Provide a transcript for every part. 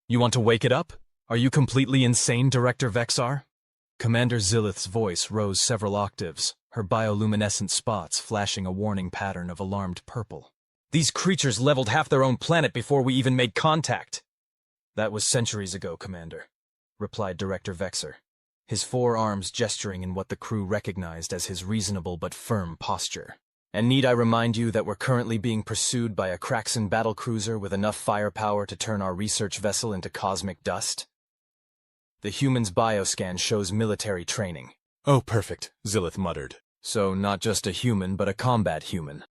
You want to wake it up? Are you completely insane, Director Vexar? Commander Zillith's voice rose several octaves, her bioluminescent spots flashing a warning pattern of alarmed purple. These creatures leveled half their own planet before we even made contact. That was centuries ago, Commander, replied Director Vexar, his forearms gesturing in what the crew recognized as his reasonable but firm posture. And need I remind you that we're currently being pursued by a Kraxon battlecruiser with enough firepower to turn our research vessel into cosmic dust? The human's bioscan shows military training. Oh, perfect, Zillith muttered. So not just a human, but a combat human.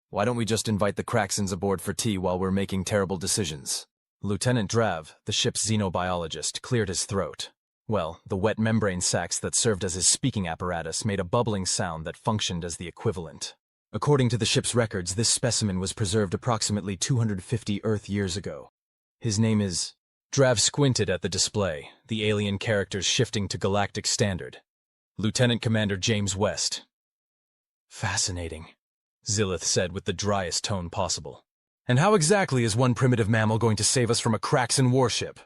Why don't we just invite the Kraxons aboard for tea while we're making terrible decisions? Lieutenant Drav, the ship's xenobiologist, cleared his throat. Well, the wet membrane sacs that served as his speaking apparatus made a bubbling sound that functioned as the equivalent. According to the ship's records, this specimen was preserved approximately 250 Earth years ago. His name is... Drav squinted at the display, the alien characters shifting to galactic standard. Lieutenant Commander James West. Fascinating, Zillith said with the driest tone possible. And how exactly is one primitive mammal going to save us from a Kraxon warship?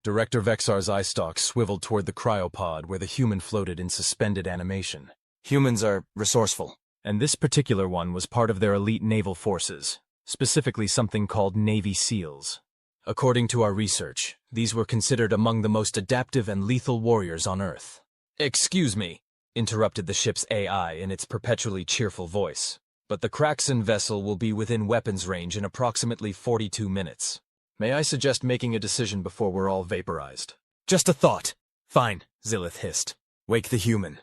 Director Vexar's eye stalks swiveled toward the cryopod where the human floated in suspended animation. Humans are resourceful, and this particular one was part of their elite naval forces, specifically something called Navy SEALs. According to our research, these were considered among the most adaptive and lethal warriors on Earth. Excuse me, interrupted the ship's AI in its perpetually cheerful voice, but the Kraxon vessel will be within weapons range in approximately 42 minutes. May I suggest making a decision before we're all vaporized? Just a thought. Fine, Zillith hissed. Wake the human.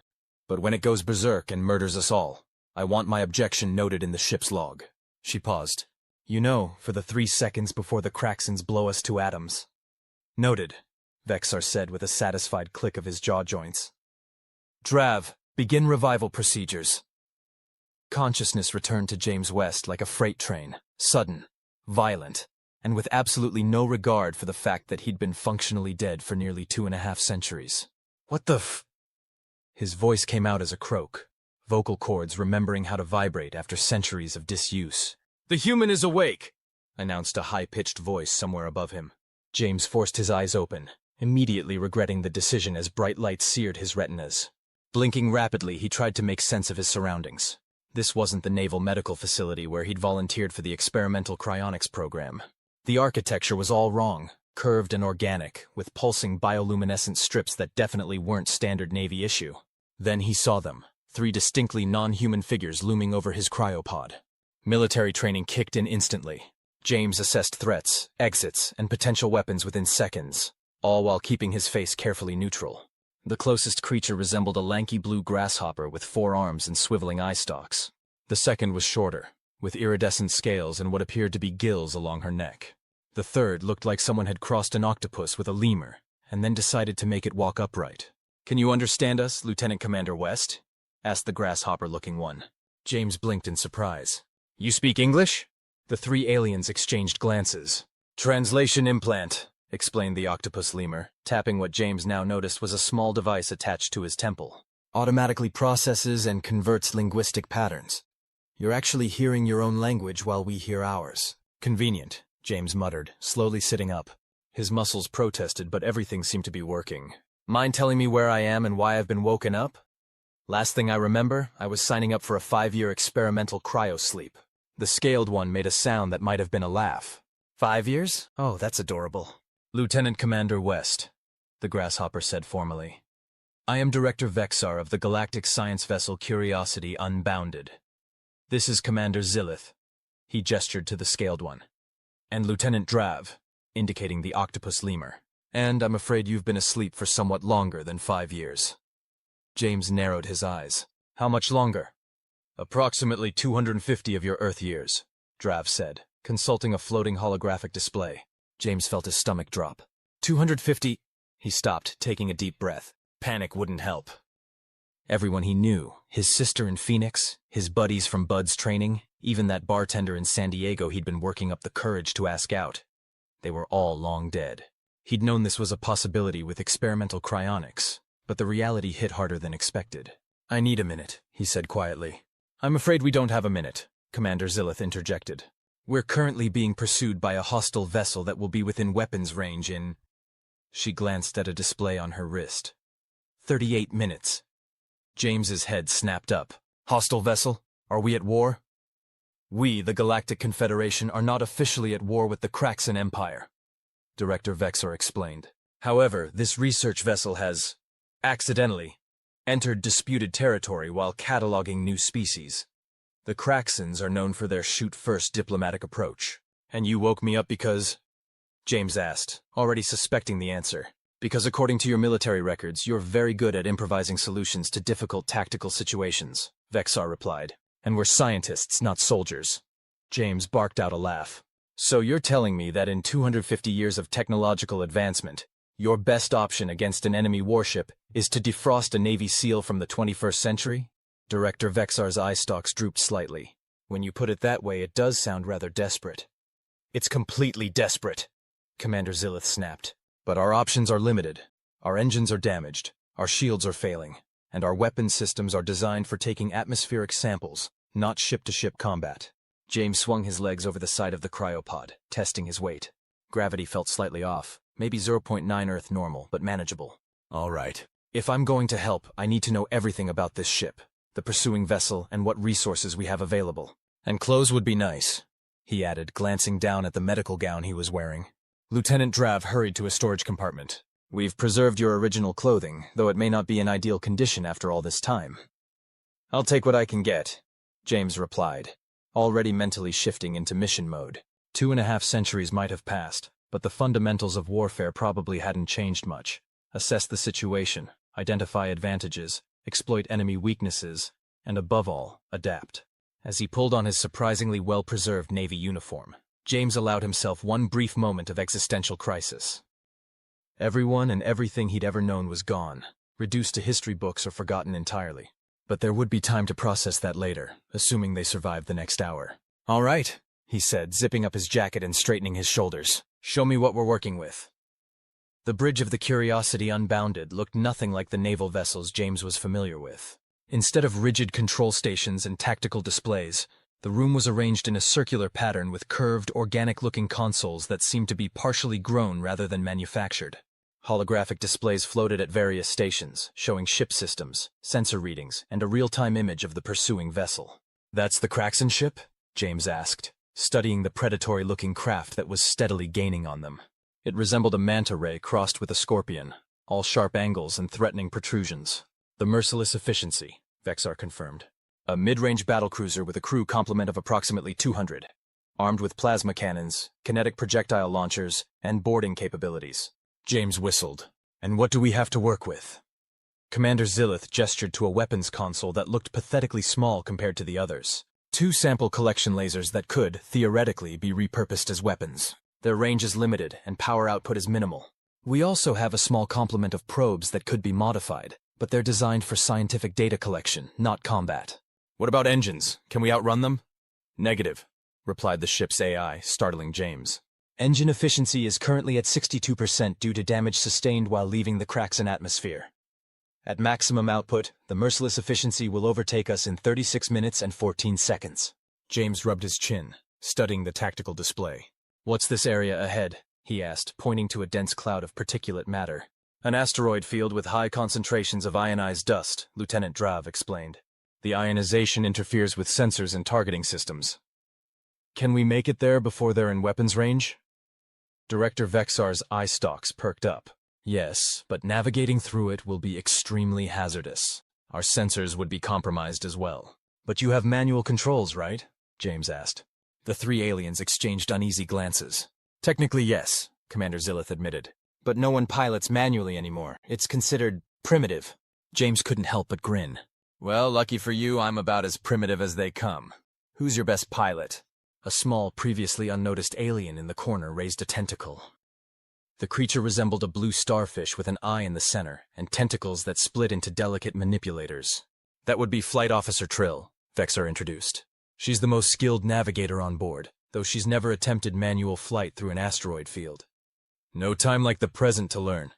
But when it goes berserk and murders us all, I want my objection noted in the ship's log. She paused. You know, for the 3 seconds before the Kraxons blow us to atoms. Noted, Vexar said with a satisfied click of his jaw joints. Drav, begin revival procedures. Consciousness returned to James West like a freight train, sudden, violent, and with absolutely no regard for the fact that he'd been functionally dead for nearly 2.5 centuries. What the f... His voice came out as a croak, vocal cords remembering how to vibrate after centuries of disuse. The human is awake, announced a high-pitched voice somewhere above him. James forced his eyes open, immediately regretting the decision as bright light seared his retinas. Blinking rapidly, he tried to make sense of his surroundings. This wasn't the naval medical facility where he'd volunteered for the experimental cryonics program. The architecture was all wrong, curved and organic, with pulsing bioluminescent strips that definitely weren't standard Navy issue. Then he saw them, 3 distinctly non-human figures looming over his cryopod. Military training kicked in instantly. James assessed threats, exits, and potential weapons within seconds, all while keeping his face carefully neutral. The closest creature resembled a lanky blue grasshopper with 4 arms and swiveling eye stalks. The second was shorter, with iridescent scales and what appeared to be gills along her neck. The third looked like someone had crossed an octopus with a lemur, and then decided to make it walk upright. Can you understand us, Lieutenant Commander West? Asked the grasshopper-looking one. James blinked in surprise. You speak English? The 3 aliens exchanged glances. Translation implant, explained the octopus lemur, tapping what James now noticed was a small device attached to his temple. Automatically processes and converts linguistic patterns. You're actually hearing your own language while we hear ours. Convenient, James muttered, slowly sitting up. His muscles protested, but everything seemed to be working. Mind telling me where I am and why I've been woken up? Last thing I remember, I was signing up for a 5-year experimental cryosleep. The scaled one made a sound that might have been a laugh. 5 years? Oh, that's adorable. Lieutenant Commander West, the grasshopper said formally. I am Director Vexar of the galactic science vessel Curiosity Unbounded. This is Commander Zillith. He gestured to the scaled one. And Lieutenant Drav, indicating the octopus lemur. And I'm afraid you've been asleep for somewhat longer than 5 years. James narrowed his eyes. How much longer? Approximately 250 of your Earth years, Drav said, consulting a floating holographic display. James felt his stomach drop. 250... He stopped, taking a deep breath. Panic wouldn't help. Everyone he knew, his sister in Phoenix, his buddies from Bud's training, even that bartender in San Diego he'd been working up the courage to ask out. They were all long dead. He'd known this was a possibility with experimental cryonics, but the reality hit harder than expected. I need a minute, he said quietly. I'm afraid we don't have a minute, Commander Zillith interjected. We're currently being pursued by a hostile vessel that will be within weapons range in... She glanced at a display on her wrist. 38 minutes. James's head snapped up. Hostile vessel? Are we at war? We, the Galactic Confederation, are not officially at war with the Kraxon Empire, Director Vexor explained. However, this research vessel has, accidentally, entered disputed territory while cataloging new species. The Kraxons are known for their shoot-first diplomatic approach. And you woke me up because... James asked, already suspecting the answer. Because according to your military records, you're very good at improvising solutions to difficult tactical situations, Vexar replied. And we're scientists, not soldiers. James barked out a laugh. So you're telling me that in 250 years of technological advancement, your best option against an enemy warship is to defrost a Navy SEAL from the 21st century? Director Vexar's eye stalks drooped slightly. When you put it that way, it does sound rather desperate. It's completely desperate, Commander Zillith snapped. But our options are limited. Our engines are damaged, our shields are failing, and our weapons systems are designed for taking atmospheric samples, not ship-to-ship combat. James swung his legs over the side of the cryopod, testing his weight. Gravity felt slightly off, maybe 0.9 Earth normal, but manageable. All right. If I'm going to help, I need to know everything about this ship, the pursuing vessel, and what resources we have available. And clothes would be nice, he added, glancing down at the medical gown he was wearing. Lieutenant Drav hurried to a storage compartment. We've preserved your original clothing, though it may not be in ideal condition after all this time. I'll take what I can get, James replied, already mentally shifting into mission mode. 2.5 centuries might have passed, but the fundamentals of warfare probably hadn't changed much. Assess the situation, identify advantages, exploit enemy weaknesses, and above all, adapt. As he pulled on his surprisingly well-preserved Navy uniform, James allowed himself one brief moment of existential crisis. Everyone and everything he'd ever known was gone, reduced to history books or forgotten entirely. But there would be time to process that later, assuming they survived the next hour. All right, he said, zipping up his jacket and straightening his shoulders. Show me what we're working with. The bridge of the Curiosity Unbounded looked nothing like the naval vessels James was familiar with. Instead of rigid control stations and tactical displays, the room was arranged in a circular pattern with curved, organic-looking consoles that seemed to be partially grown rather than manufactured. Holographic displays floated at various stations, showing ship systems, sensor readings, and a real-time image of the pursuing vessel. That's the Kraxon ship? James asked, studying the predatory-looking craft that was steadily gaining on them. It resembled a manta ray crossed with a scorpion, all sharp angles and threatening protrusions. The merciless efficiency, Vexar confirmed. A mid-range battlecruiser with a crew complement of approximately 200, armed with plasma cannons, kinetic projectile launchers, and boarding capabilities. James whistled. And what do we have to work with? Commander Zillith gestured to a weapons console that looked pathetically small compared to the others. 2 sample collection lasers that could, theoretically, be repurposed as weapons. Their range is limited, and power output is minimal. We also have a small complement of probes that could be modified, but they're designed for scientific data collection, not combat. What about engines? Can we outrun them? Negative, replied the ship's AI, startling James. Engine efficiency is currently at 62% due to damage sustained while leaving the Kraxon atmosphere. At maximum output, the merciless efficiency will overtake us in 36 minutes and 14 seconds. James rubbed his chin, studying the tactical display. What's this area ahead? He asked, pointing to a dense cloud of particulate matter. An asteroid field with high concentrations of ionized dust, Lieutenant Drav explained. The ionization interferes with sensors and targeting systems. Can we make it there before they're in weapons range? Director Vexar's eye stalks perked up. Yes, but navigating through it will be extremely hazardous. Our sensors would be compromised as well. But you have manual controls, right? James asked. The 3 aliens exchanged uneasy glances. Technically, yes, Commander Zillith admitted. But no one pilots manually anymore. It's considered primitive. James couldn't help but grin. Well, lucky for you, I'm about as primitive as they come. Who's your best pilot? A small, previously unnoticed alien in the corner raised a tentacle. The creature resembled a blue starfish with an eye in the center and tentacles that split into delicate manipulators. That would be Flight Officer Trill, Vexar introduced. She's the most skilled navigator on board, though she's never attempted manual flight through an asteroid field. No time like the present to learn,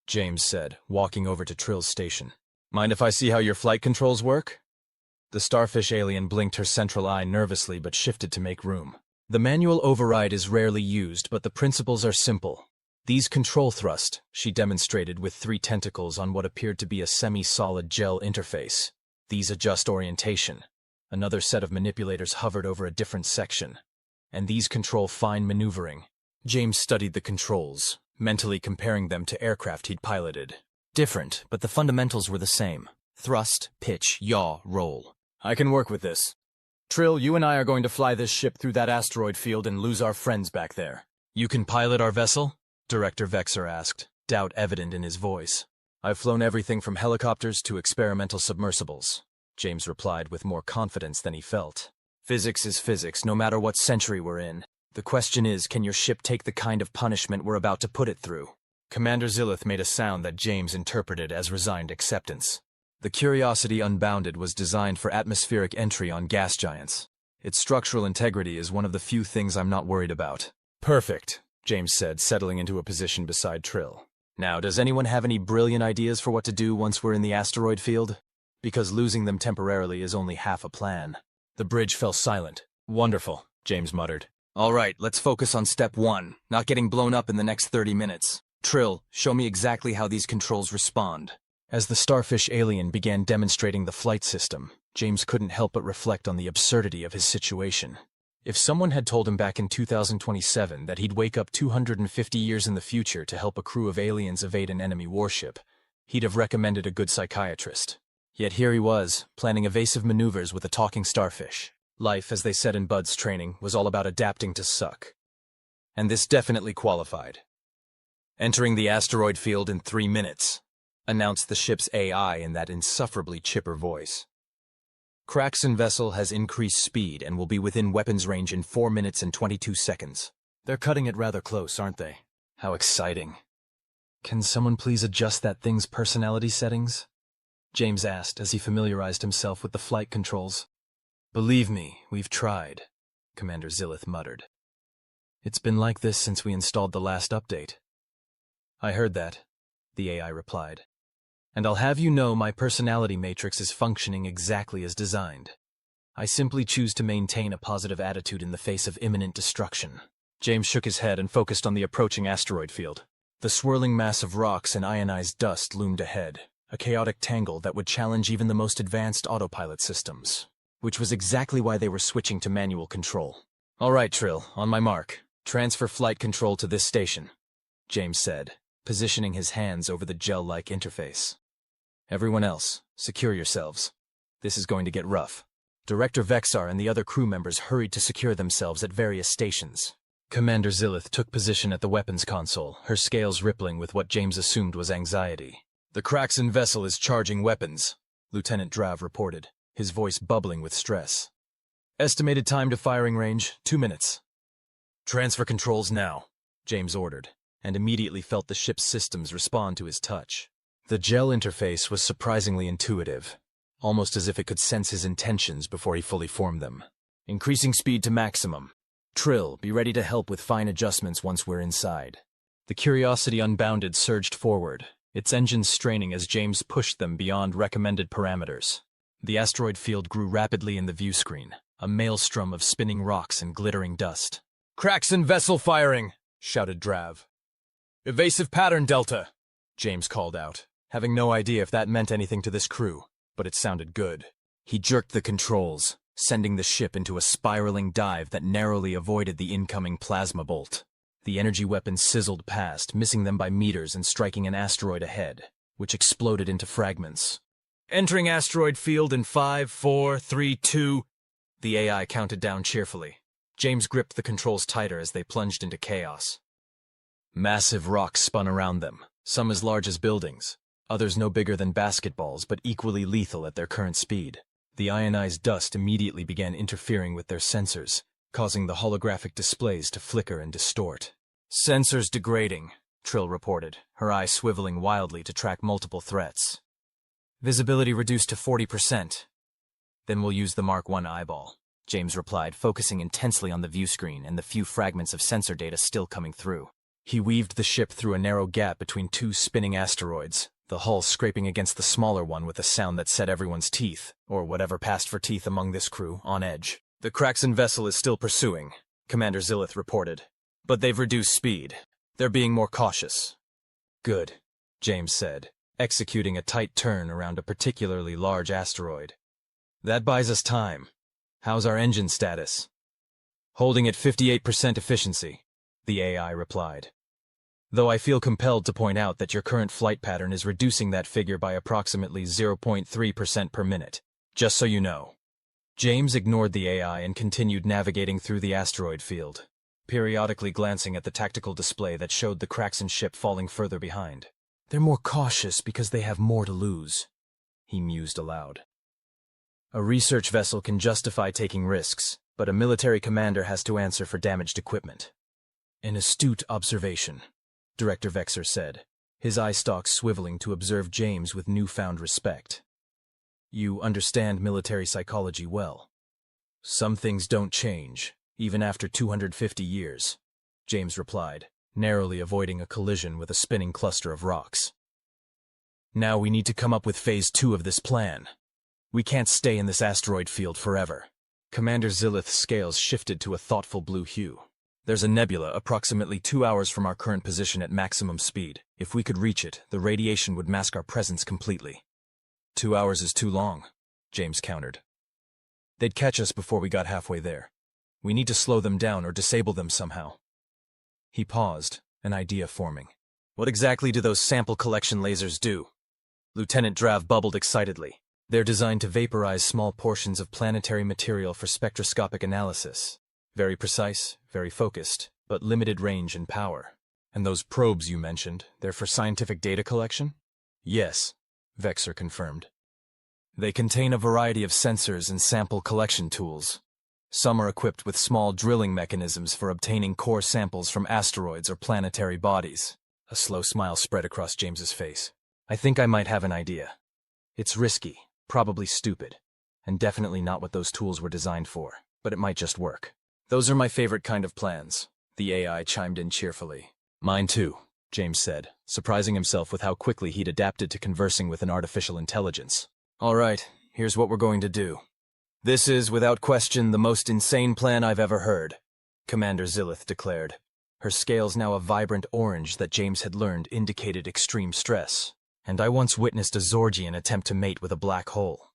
James said, walking over to Trill's station. Mind if I see how your flight controls work? The starfish alien blinked her central eye nervously but shifted to make room. The manual override is rarely used, but the principles are simple. These control thrust, she demonstrated with 3 tentacles on what appeared to be a semi-solid gel interface. These adjust orientation. Another set of manipulators hovered over a different section. And these control fine maneuvering. James studied the controls, mentally comparing them to aircraft he'd piloted. Different, but the fundamentals were the same. Thrust, pitch, yaw, roll. I can work with this. Trill, you and I are going to fly this ship through that asteroid field and lose our friends back there. You can pilot our vessel? Director Vexer asked, doubt evident in his voice. I've flown everything from helicopters to experimental submersibles, James replied with more confidence than he felt. Physics is physics, no matter what century we're in. The question is, can your ship take the kind of punishment we're about to put it through? Commander Zillith made a sound that James interpreted as resigned acceptance. The Curiosity Unbounded was designed for atmospheric entry on gas giants. Its structural integrity is one of the few things I'm not worried about. Perfect, James said, settling into a position beside Trill. Now, does anyone have any brilliant ideas for what to do once we're in the asteroid field? Because losing them temporarily is only half a plan. The bridge fell silent. Wonderful, James muttered. All right, let's focus on step 1, not getting blown up in the next 30 minutes. Trill, show me exactly how these controls respond. As the starfish alien began demonstrating the flight system, James couldn't help but reflect on the absurdity of his situation. If someone had told him back in 2027 that he'd wake up 250 years in the future to help a crew of aliens evade an enemy warship, he'd have recommended a good psychiatrist. Yet here he was, planning evasive maneuvers with a talking starfish. Life, as they said in Bud's training, was all about adapting to suck. And this definitely qualified. "Entering the asteroid field in 3 minutes," announced the ship's AI in that insufferably chipper voice. "Kraxon vessel has increased speed and will be within weapons range in 4 minutes and 22 seconds. They're cutting it rather close, aren't they? How exciting. Can someone please adjust that thing's personality settings?" James asked as he familiarized himself with the flight controls. "Believe me, we've tried," Commander Zillith muttered. "It's been like this since we installed the last update." "I heard that," the AI replied. "And I'll have you know my personality matrix is functioning exactly as designed. I simply choose to maintain a positive attitude in the face of imminent destruction." James shook his head and focused on the approaching asteroid field. The swirling mass of rocks and ionized dust loomed ahead, a chaotic tangle that would challenge even the most advanced autopilot systems, which was exactly why they were switching to manual control. "All right, Trill, on my mark. Transfer flight control to this station," James said, positioning his hands over the gel-like interface. "Everyone else, secure yourselves. This is going to get rough." Director Vexar and the other crew members hurried to secure themselves at various stations. Commander Zillith took position at the weapons console, her scales rippling with what James assumed was anxiety. "The Kraxon vessel is charging weapons," Lieutenant Drav reported, his voice bubbling with stress. "Estimated time to firing range, 2 minutes. "Transfer controls now," James ordered, and immediately felt the ship's systems respond to his touch. The gel interface was surprisingly intuitive, almost as if it could sense his intentions before he fully formed them. "Increasing speed to maximum. Trill, be ready to help with fine adjustments once we're inside." The Curiosity Unbounded surged forward, its engines straining as James pushed them beyond recommended parameters. The asteroid field grew rapidly in the view screen, a maelstrom of spinning rocks and glittering dust. "Kraxon vessel firing!" shouted Drav. "Evasive pattern delta," James called out, having no idea if that meant anything to this crew, but it sounded good. He jerked the controls, sending the ship into a spiraling dive that narrowly avoided the incoming plasma bolt. The energy weapon sizzled past, missing them by meters and striking an asteroid ahead, which exploded into fragments. "Entering asteroid field in 5, 4, 3, 2... the AI counted down cheerfully. James gripped the controls tighter as they plunged into chaos. Massive rocks spun around them, some as large as buildings, others no bigger than basketballs but equally lethal at their current speed. The ionized dust immediately began interfering with their sensors, causing the holographic displays to flicker and distort. "Sensors degrading," Trill reported, her eyes swiveling wildly to track multiple threats. "Visibility reduced to 40%. "Then we'll use the Mark I eyeball," James replied, focusing intensely on the view screen and the few fragments of sensor data still coming through. He weaved the ship through a narrow gap between 2 spinning asteroids, the hull scraping against the smaller one with a sound that set everyone's teeth, or whatever passed for teeth among this crew, on edge. "The Kraxon vessel is still pursuing," Commander Zillith reported. But they've reduced speed. They're being more cautious. Good, James said, executing a tight turn around a particularly large asteroid. That buys us time. How's our engine status? Holding at 58% efficiency, the AI replied. Though I feel compelled to point out that your current flight pattern is reducing that figure by approximately 0.3% per minute, just so you know. James ignored the AI and continued navigating through the asteroid field, periodically glancing at the tactical display that showed the Kraxon ship falling further behind. They're more cautious because they have more to lose, he mused aloud. A research vessel can justify taking risks, but a military commander has to answer for damaged equipment. An astute observation, Director Vexor said, his eye stalks swiveling to observe James with newfound respect. You understand military psychology well. Some things don't change, even after 250 years, James replied, narrowly avoiding a collision with a spinning cluster of rocks. Now we need to come up with Phase 2 of this plan. We can't stay in this asteroid field forever. Commander Zillith's scales shifted to a thoughtful blue hue. There's a nebula approximately 2 hours from our current position at maximum speed. If we could reach it, the radiation would mask our presence completely. 2 hours is too long, James countered. They'd catch us before we got halfway there. We need to slow them down or disable them somehow. He paused, an idea forming. What exactly do those sample collection lasers do? Lieutenant Drav bubbled excitedly. They're designed to vaporize small portions of planetary material for spectroscopic analysis. Very precise, very focused, but limited range and power. And those probes you mentioned, they're for scientific data collection? Yes, Vexor confirmed. They contain a variety of sensors and sample collection tools. Some are equipped with small drilling mechanisms for obtaining core samples from asteroids or planetary bodies. A slow smile spread across James's face. I think I might have an idea. It's risky, probably stupid, and definitely not what those tools were designed for, but it might just work. Those are my favorite kind of plans, the AI chimed in cheerfully. Mine too, James said, surprising himself with how quickly he'd adapted to conversing with an artificial intelligence. All right, here's what we're going to do. This is, without question, the most insane plan I've ever heard, Commander Zillith declared, her scales now a vibrant orange that James had learned indicated extreme stress. And I once witnessed a Zorgian attempt to mate with a black hole.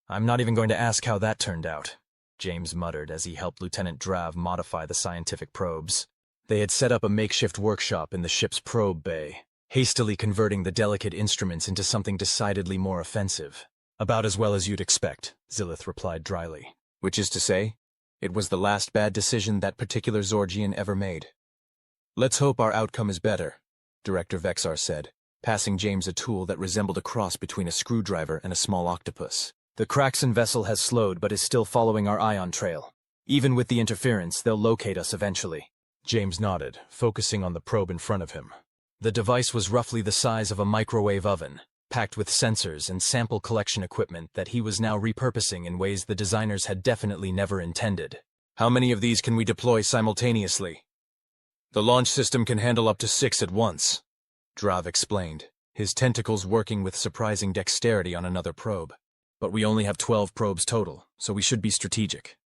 I'm not even going to ask how that turned out, James muttered as he helped Lieutenant Drav modify the scientific probes. They had set up a makeshift workshop in the ship's probe bay, hastily converting the delicate instruments into something decidedly more offensive. About as well as you'd expect, Zillith replied dryly. Which is to say, it was the last bad decision that particular Zorgian ever made. Let's hope our outcome is better, Director Vexor said, passing James a tool that resembled a cross between a screwdriver and a small octopus. The Kraxon vessel has slowed but is still following our ion trail. Even with the interference, they'll locate us eventually. James nodded, focusing on the probe in front of him. The device was roughly the size of a microwave oven, packed with sensors and sample collection equipment that he was now repurposing in ways the designers had definitely never intended. How many of these can we deploy simultaneously? The launch system can handle up to 6 at once, Drav explained, his tentacles working with surprising dexterity on another probe. But we only have 12 probes total, so we should be strategic.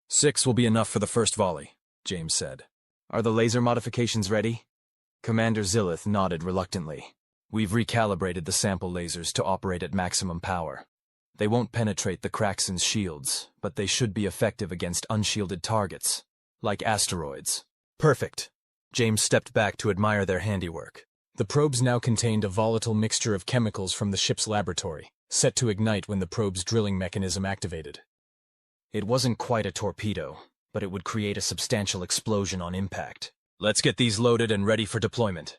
6 will be enough for the first volley, James said. Are the laser modifications ready? Commander Zillith nodded reluctantly. We've recalibrated the sample lasers to operate at maximum power. They won't penetrate the Kraxon's shields, but they should be effective against unshielded targets, like asteroids. Perfect. James stepped back to admire their handiwork. The probes now contained a volatile mixture of chemicals from the ship's laboratory, set to ignite when the probe's drilling mechanism activated. It wasn't quite a torpedo, but it would create a substantial explosion on impact. Let's get these loaded and ready for deployment.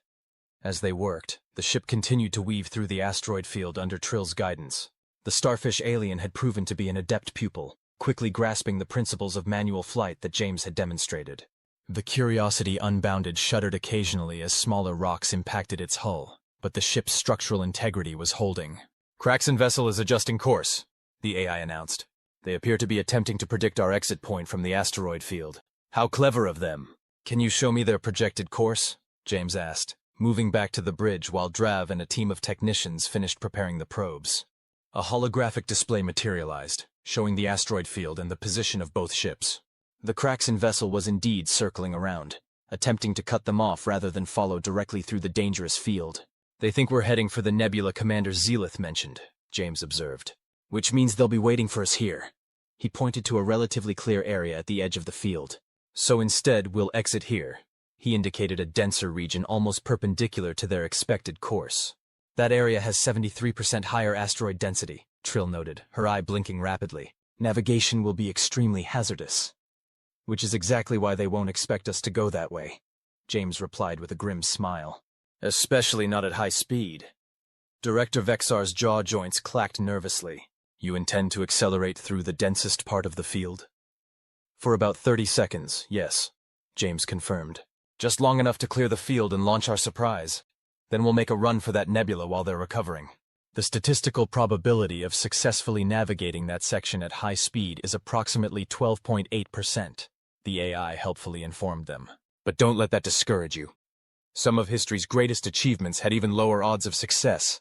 As they worked, the ship continued to weave through the asteroid field under Trill's guidance. The starfish alien had proven to be an adept pupil, quickly grasping the principles of manual flight that James had demonstrated. The Curiosity Unbounded shuddered occasionally as smaller rocks impacted its hull, but the ship's structural integrity was holding. Kraxon vessel is adjusting course, the AI announced. They appear to be attempting to predict our exit point from the asteroid field. How clever of them. Can you show me their projected course? James asked, moving back to the bridge while Drav and a team of technicians finished preparing the probes. A holographic display materialized, showing the asteroid field and the position of both ships. The Kraxon vessel was indeed circling around, attempting to cut them off rather than follow directly through the dangerous field. They think we're heading for the Nebula Commander Zelith mentioned, James observed. Which means they'll be waiting for us here. He pointed to a relatively clear area at the edge of the field. So instead, we'll exit here. He indicated a denser region almost perpendicular to their expected course. That area has 73% higher asteroid density, Trill noted, her eye blinking rapidly. Navigation will be extremely hazardous. Which is exactly why they won't expect us to go that way, James replied with a grim smile. Especially not at high speed. Director Vexar's jaw joints clacked nervously. You intend to accelerate through the densest part of the field? For about 30 seconds, yes, James confirmed. Just long enough to clear the field and launch our surprise. Then we'll make a run for that nebula while they're recovering. The statistical probability of successfully navigating that section at high speed is approximately 12.8%, the AI helpfully informed them. But don't let that discourage you. Some of history's greatest achievements had even lower odds of success.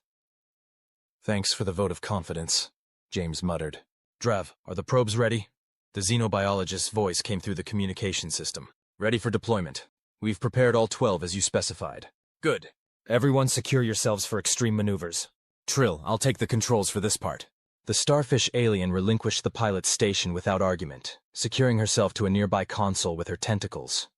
Thanks for the vote of confidence, James muttered. Drav, are the probes ready? The xenobiologist's voice came through the communication system. Ready for deployment. We've prepared all 12 as you specified. Good. Everyone secure yourselves for extreme maneuvers. Trill, I'll take the controls for this part. The starfish alien relinquished the pilot's station without argument, securing herself to a nearby console with her tentacles.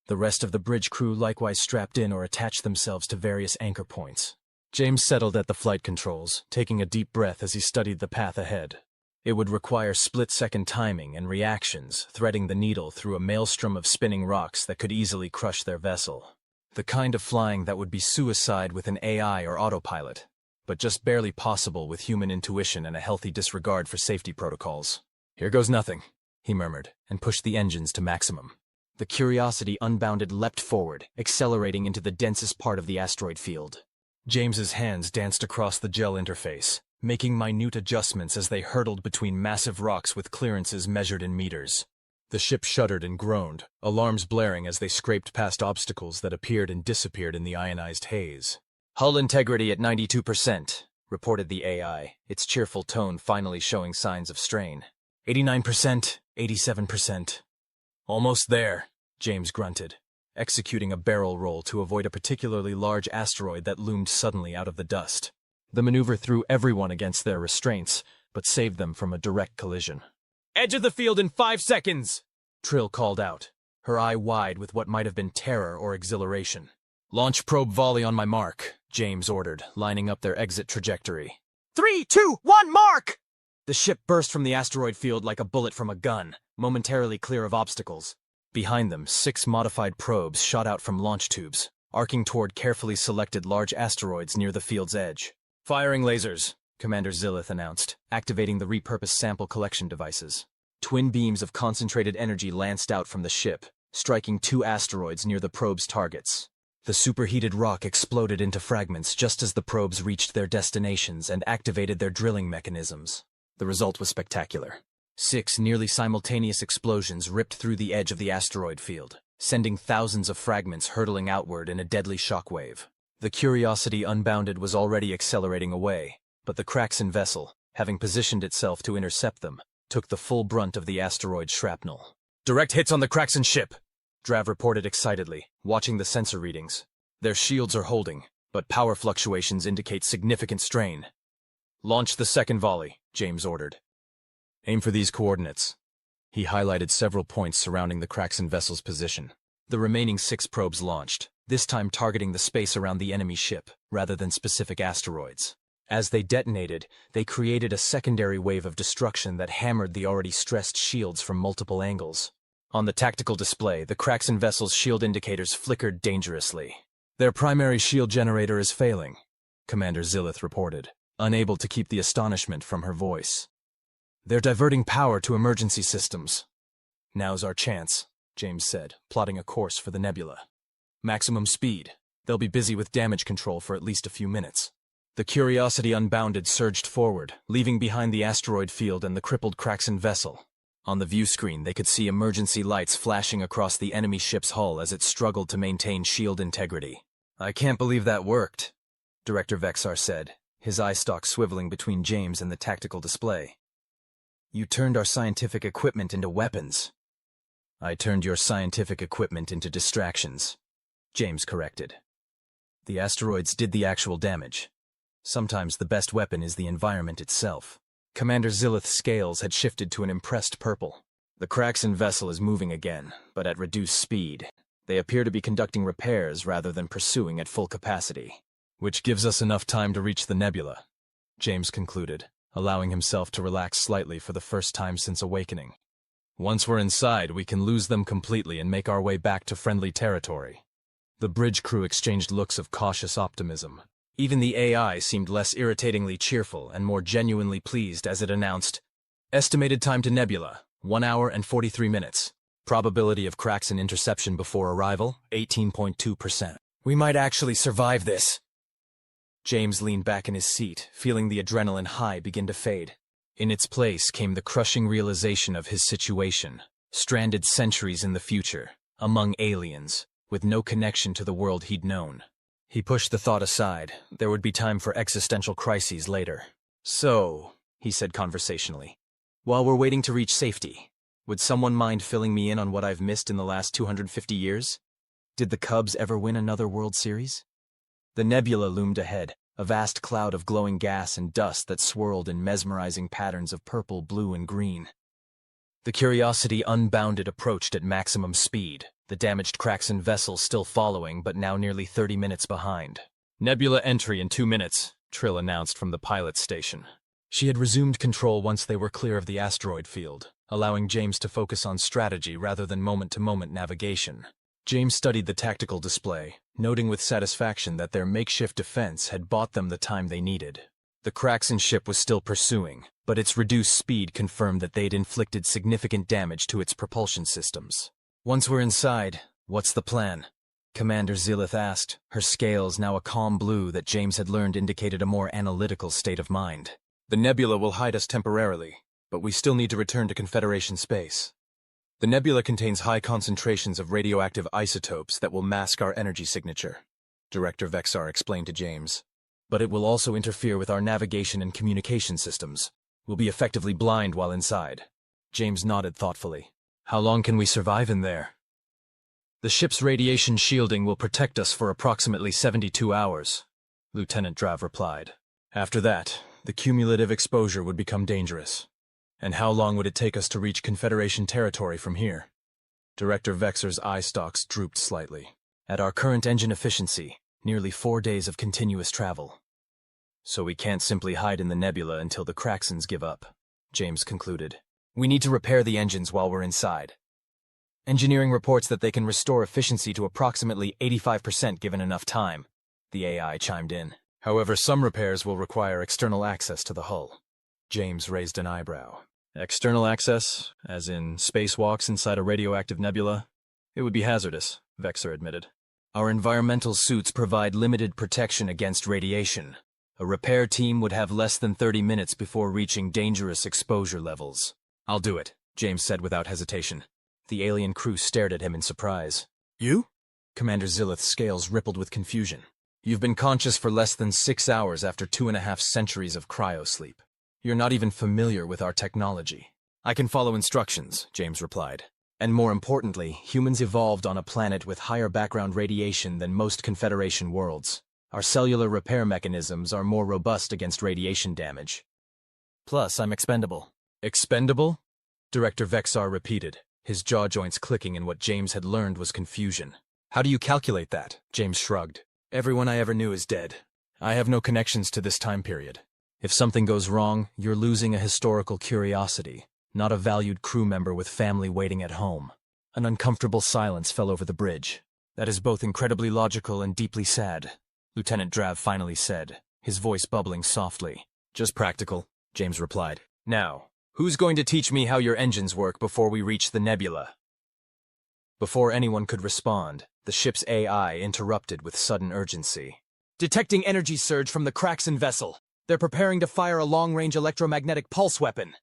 The rest of the bridge crew likewise strapped in or attached themselves to various anchor points. James settled at the flight controls, taking a deep breath as he studied the path ahead. It would require split-second timing and reactions, threading the needle through a maelstrom of spinning rocks that could easily crush their vessel. The kind of flying that would be suicide with an AI or autopilot, but just barely possible with human intuition and a healthy disregard for safety protocols. Here goes nothing, he murmured, and pushed the engines to maximum. The Curiosity Unbounded leapt forward, accelerating into the densest part of the asteroid field. James's hands danced across the gel interface, making minute adjustments as they hurtled between massive rocks with clearances measured in meters. The ship shuddered and groaned, alarms blaring as they scraped past obstacles that appeared and disappeared in the ionized haze. Hull integrity at 92%, reported the AI, its cheerful tone finally showing signs of strain. 89%, 87%. Almost there, James grunted, executing a barrel roll to avoid a particularly large asteroid that loomed suddenly out of the dust. The maneuver threw everyone against their restraints, but saved them from a direct collision. Edge of the field in 5 seconds, Trill called out, her eye wide with what might have been terror or exhilaration. Launch probe volley on my mark, James ordered, lining up their exit trajectory. 3, 2, 1, mark! The ship burst from the asteroid field like a bullet from a gun, momentarily clear of obstacles. Behind them, 6 modified probes shot out from launch tubes, arcing toward carefully selected large asteroids near the field's edge. Firing lasers, Commander Zelith announced, activating the repurposed sample collection devices. Twin beams of concentrated energy lanced out from the ship, striking 2 asteroids near the probe's targets. The superheated rock exploded into fragments just as the probes reached their destinations and activated their drilling mechanisms. The result was spectacular. 6 nearly simultaneous explosions ripped through the edge of the asteroid field, sending thousands of fragments hurtling outward in a deadly shockwave. The Curiosity Unbounded was already accelerating away, but the Kraxon vessel, having positioned itself to intercept them, took the full brunt of the asteroid's shrapnel. Direct hits on the Kraxon ship, Drav reported excitedly, watching the sensor readings. Their shields are holding, but power fluctuations indicate significant strain. Launch the second volley, James ordered. Aim for these coordinates. He highlighted several points surrounding the Kraxon vessel's position. The remaining 6 probes launched, this time targeting the space around the enemy ship, rather than specific asteroids. As they detonated, they created a secondary wave of destruction that hammered the already stressed shields from multiple angles. On the tactical display, the Kraxon vessel's shield indicators flickered dangerously. Their primary shield generator is failing, Commander Zelith reported, unable to keep the astonishment from her voice. They're diverting power to emergency systems. Now's our chance, James said, plotting a course for the nebula. Maximum speed. They'll be busy with damage control for at least a few minutes. The Curiosity Unbounded surged forward, leaving behind the asteroid field and the crippled Kraxon vessel. On the view screen, they could see emergency lights flashing across the enemy ship's hull as it struggled to maintain shield integrity. I can't believe that worked, Director Vexar said, his eye stalk swiveling between James and the tactical display. You turned our scientific equipment into weapons. I turned your scientific equipment into distractions, James corrected. The asteroids did the actual damage. Sometimes the best weapon is the environment itself. Commander Zilith's scales had shifted to an impressed purple. The Kraxon vessel is moving again, but at reduced speed. They appear to be conducting repairs rather than pursuing at full capacity. Which gives us enough time to reach the Nebula, James concluded, allowing himself to relax slightly for the first time since awakening. Once we're inside, we can lose them completely and make our way back to friendly territory. The bridge crew exchanged looks of cautious optimism. Even the AI seemed less irritatingly cheerful and more genuinely pleased as it announced, "Estimated time to Nebula, 1 hour and 43 minutes. Probability of Kraxon interception before arrival, 18.2%. We might actually survive this." James leaned back in his seat, feeling the adrenaline high begin to fade. In its place came the crushing realization of his situation, stranded centuries in the future, among aliens, with no connection to the world he'd known. He pushed the thought aside. There would be time for existential crises later. "So," he said conversationally, "while we're waiting to reach safety, would someone mind filling me in on what I've missed in the last 250 years? Did the Cubs ever win another World Series?" The Nebula loomed ahead, a vast cloud of glowing gas and dust that swirled in mesmerizing patterns of purple, blue, and green. The Curiosity Unbounded approached at maximum speed, the damaged Kraxon vessel still following but now nearly 30 minutes behind. "Nebula entry in 2 minutes, Trill announced from the pilot station. She had resumed control once they were clear of the asteroid field, allowing James to focus on strategy rather than moment-to-moment navigation. James studied the tactical display, noting with satisfaction that their makeshift defense had bought them the time they needed. The Kraxon ship was still pursuing, but its reduced speed confirmed that they'd inflicted significant damage to its propulsion systems. "Once we're inside, what's the plan?" Commander Zilith asked, her scales now a calm blue that James had learned indicated a more analytical state of mind. "The Nebula will hide us temporarily, but we still need to return to Confederation space. The Nebula contains high concentrations of radioactive isotopes that will mask our energy signature," Director Vexar explained to James. "But it will also interfere with our navigation and communication systems. We'll be effectively blind while inside." James nodded thoughtfully. "How long can we survive in there?" "The ship's radiation shielding will protect us for approximately 72 hours, Lieutenant Drav replied. "After that, the cumulative exposure would become dangerous. And how long would it take us to reach Confederation territory from here?" Director Vexar's eye stalks drooped slightly. "At our current engine efficiency, nearly 4 days of continuous travel." "So we can't simply hide in the Nebula until the Kraxons give up," James concluded. "We need to repair the engines while we're inside. Engineering reports that they can restore efficiency to approximately 85% given enough time," the AI chimed in. "However, some repairs will require external access to the hull." James raised an eyebrow. "External access, as in spacewalks inside a radioactive nebula? It would be hazardous," Vexar admitted. "Our environmental suits provide limited protection against radiation. A repair team would have less than 30 minutes before reaching dangerous exposure levels." "I'll do it," James said without hesitation. The alien crew stared at him in surprise. "You?" Commander Zilith's scales rippled with confusion. "You've been conscious for less than 6 hours after 2.5 centuries of cryosleep. You're not even familiar with our technology." "I can follow instructions," James replied. "And more importantly, humans evolved on a planet with higher background radiation than most Confederation worlds. Our cellular repair mechanisms are more robust against radiation damage. Plus, I'm expendable." "Expendable?" Director Vexar repeated, his jaw joints clicking in what James had learned was confusion. "How do you calculate that?" James shrugged. "Everyone I ever knew is dead. I have no connections to this time period. If something goes wrong, you're losing a historical curiosity, not a valued crew member with family waiting at home." An uncomfortable silence fell over the bridge. "That is both incredibly logical and deeply sad," Lieutenant Drav finally said, his voice bubbling softly. "Just practical," James replied. "Now, who's going to teach me how your engines work before we reach the Nebula?" Before anyone could respond, the ship's AI interrupted with sudden urgency. "Detecting energy surge from the Kraxon vessel. They're preparing to fire a long-range electromagnetic pulse weapon."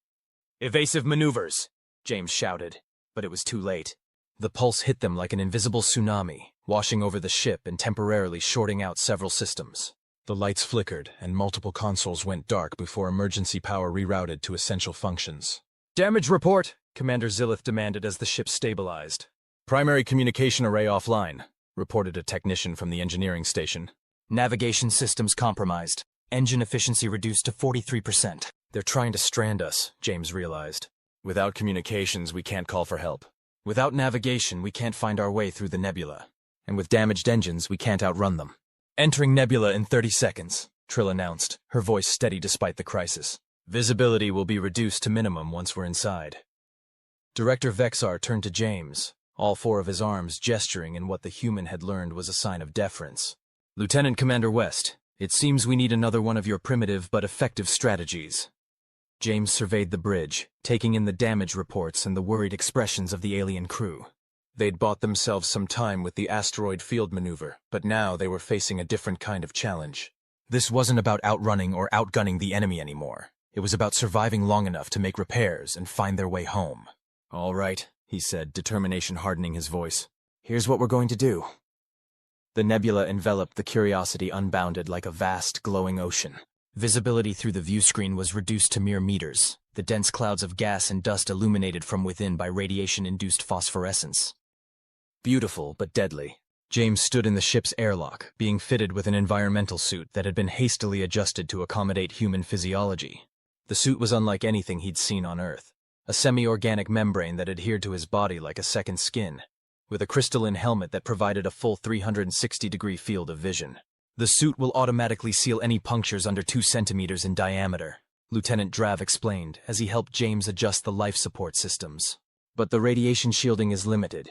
"Evasive maneuvers," James shouted, but it was too late. The pulse hit them like an invisible tsunami, washing over the ship and temporarily shorting out several systems. The lights flickered, and multiple consoles went dark before emergency power rerouted to essential functions. "Damage report," Commander Zillith demanded as the ship stabilized. Primary communication array offline, reported a technician from the engineering station. Navigation systems compromised. Engine efficiency reduced to 43%. They're trying to strand us, James realized. Without communications, we can't call for help. Without navigation, we can't find our way through the Nebula. And with damaged engines, we can't outrun them. Entering Nebula in 30 seconds, Trill announced, her voice steady despite the crisis. Visibility will be reduced to minimum once we're inside. Director Vexar turned to James, all four of his arms gesturing in what the human had learned was a sign of deference. Lieutenant Commander West, it seems we need another one of your primitive but effective strategies. James surveyed the bridge, taking in the damage reports and the worried expressions of the alien crew. They'd bought themselves some time with the asteroid field maneuver, but now they were facing a different kind of challenge. This wasn't about outrunning or outgunning the enemy anymore. It was about surviving long enough to make repairs and find their way home. All right, he said, determination hardening his voice. Here's what we're going to do. The nebula enveloped the Curiosity Unbounded like a vast, glowing ocean. Visibility through the view screen was reduced to mere meters, the dense clouds of gas and dust illuminated from within by radiation-induced phosphorescence. Beautiful, but deadly. James stood in the ship's airlock, being fitted with an environmental suit that had been hastily adjusted to accommodate human physiology. The suit was unlike anything he'd seen on Earth. A semi-organic membrane that adhered to his body like a second skin, with a crystalline helmet that provided a full 360-degree field of vision. The suit will automatically seal any punctures under 2 centimeters in diameter, Lieutenant Drav explained as he helped James adjust the life support systems. But the radiation shielding is limited.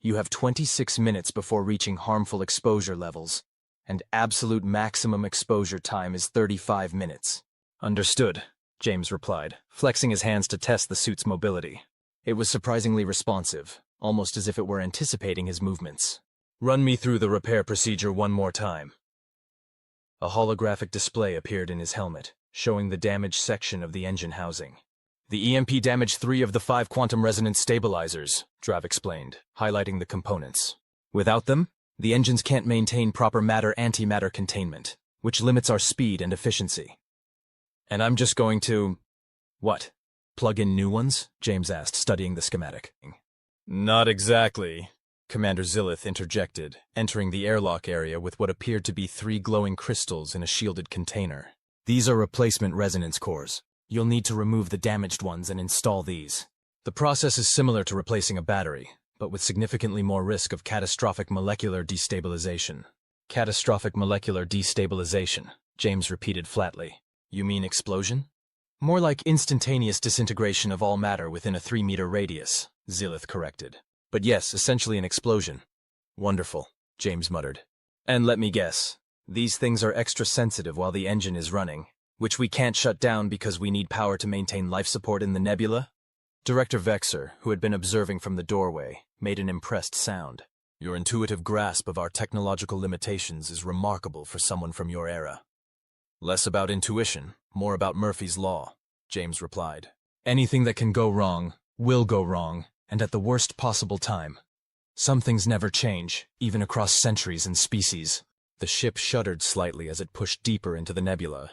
You have 26 minutes before reaching harmful exposure levels, and absolute maximum exposure time is 35 minutes. Understood, James replied, flexing his hands to test the suit's mobility. It was surprisingly responsive, almost as if it were anticipating his movements. Run me through the repair procedure one more time. A holographic display appeared in his helmet, showing the damaged section of the engine housing. The EMP damaged 3 of the 5 quantum resonance stabilizers, Drav explained, highlighting the components. Without them, the engines can't maintain proper matter-antimatter containment, which limits our speed and efficiency. And I'm just going to... What? Plug in new ones? James asked, studying the schematic. Not exactly, Commander Zillith interjected, entering the airlock area with what appeared to be 3 glowing crystals in a shielded container. These are replacement resonance cores. You'll need to remove the damaged ones and install these. The process is similar to replacing a battery, but with significantly more risk of catastrophic molecular destabilization. Catastrophic molecular destabilization, James repeated flatly. You mean explosion? More like instantaneous disintegration of all matter within a 3-meter radius, Zillith corrected. But yes, essentially an explosion. Wonderful, James muttered. And let me guess, these things are extra sensitive while the engine is running, which we can't shut down because we need power to maintain life support in the nebula? Director Vexar, who had been observing from the doorway, made an impressed sound. Your intuitive grasp of our technological limitations is remarkable for someone from your era. Less about intuition, more about Murphy's Law, James replied. Anything that can go wrong, will go wrong, and at the worst possible time. Some things never change, even across centuries and species. The ship shuddered slightly as it pushed deeper into the nebula.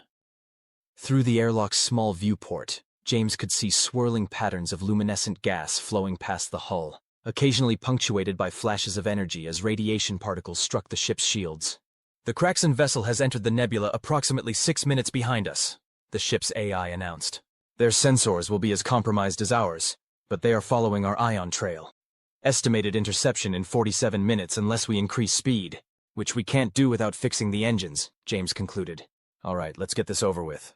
Through the airlock's small viewport, James could see swirling patterns of luminescent gas flowing past the hull, occasionally punctuated by flashes of energy as radiation particles struck the ship's shields. The Kraxon vessel has entered the nebula approximately 6 minutes behind us, the ship's AI announced. Their sensors will be as compromised as ours, but they are following our ion trail. Estimated interception in 47 minutes unless we increase speed, which we can't do without fixing the engines, James concluded. All right, let's get this over with.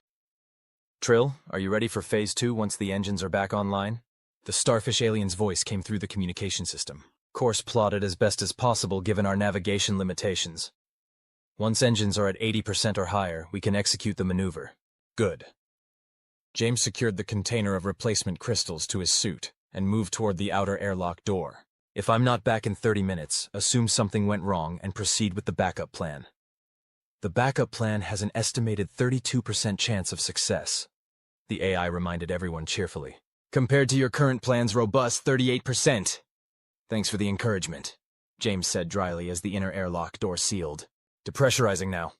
Trill, are you ready for Phase 2 once the engines are back online? The starfish alien's voice came through the communication system. Course plotted as best as possible given our navigation limitations. Once engines are at 80% or higher, we can execute the maneuver. Good. James secured the container of replacement crystals to his suit and moved toward the outer airlock door. If I'm not back in 30 minutes, assume something went wrong and proceed with the backup plan. The backup plan has an estimated 32% chance of success, the AI reminded everyone cheerfully. Compared to your current plan's robust 38%. Thanks for the encouragement, James said dryly as the inner airlock door sealed. Depressurizing now.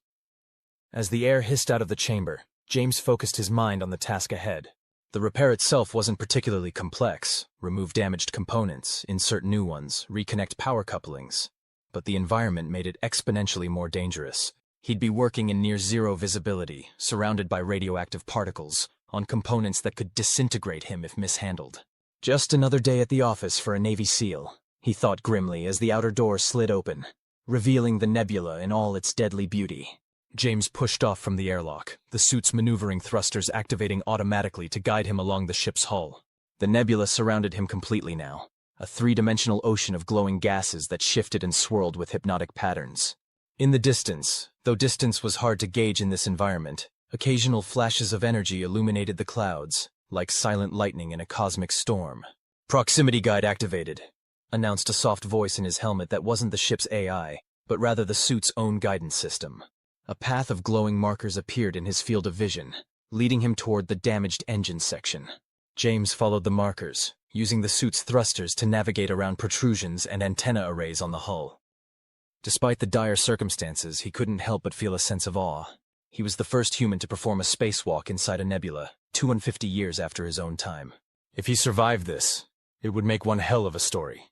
As the air hissed out of the chamber, James focused his mind on the task ahead. The repair itself wasn't particularly complex. Remove damaged components, insert new ones, reconnect power couplings. But the environment made it exponentially more dangerous. He'd be working in near-zero visibility, surrounded by radioactive particles, on components that could disintegrate him if mishandled. Just another day at the office for a Navy SEAL, he thought grimly as the outer door slid open, revealing the Nebula in all its deadly beauty. James pushed off from the airlock, the suit's maneuvering thrusters activating automatically to guide him along the ship's hull. The Nebula surrounded him completely now, a three-dimensional ocean of glowing gases that shifted and swirled with hypnotic patterns. In the distance, though distance was hard to gauge in this environment, occasional flashes of energy illuminated the clouds, like silent lightning in a cosmic storm. "Proximity guide activated," announced a soft voice in his helmet that wasn't the ship's AI, but rather the suit's own guidance system. A path of glowing markers appeared in his field of vision, leading him toward the damaged engine section. James followed the markers, using the suit's thrusters to navigate around protrusions and antenna arrays on the hull. Despite the dire circumstances, he couldn't help but feel a sense of awe. He was the first human to perform a spacewalk inside a nebula, 250 years after his own time. If he survived this, it would make one hell of a story.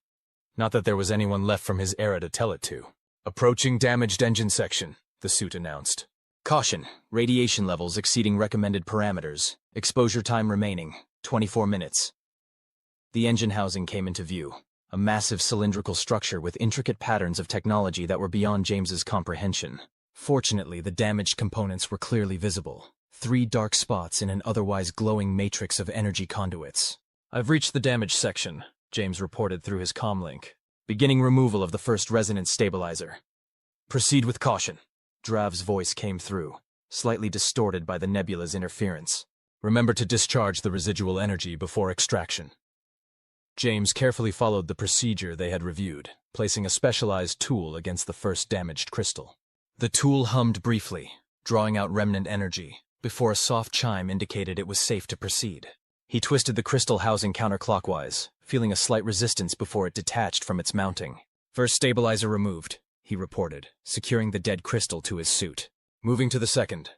Not that there was anyone left from his era to tell it to. "Approaching damaged engine section," the suit announced. "Caution, radiation levels exceeding recommended parameters. Exposure time remaining, 24 minutes. The engine housing came into view, a massive cylindrical structure with intricate patterns of technology that were beyond James's comprehension. Fortunately, the damaged components were clearly visible, 3 dark spots in an otherwise glowing matrix of energy conduits. "I've reached the damaged section," James reported through his comlink. "Beginning removal of the first resonance stabilizer." "Proceed with caution." Drav's voice came through, slightly distorted by the nebula's interference. "Remember to discharge the residual energy before extraction." James carefully followed the procedure they had reviewed, placing a specialized tool against the first damaged crystal. The tool hummed briefly, drawing out remnant energy, before a soft chime indicated it was safe to proceed. He twisted the crystal housing counterclockwise, feeling a slight resistance before it detached from its mounting. "First stabilizer removed," he reported, securing the dead crystal to his suit. "Moving to the second."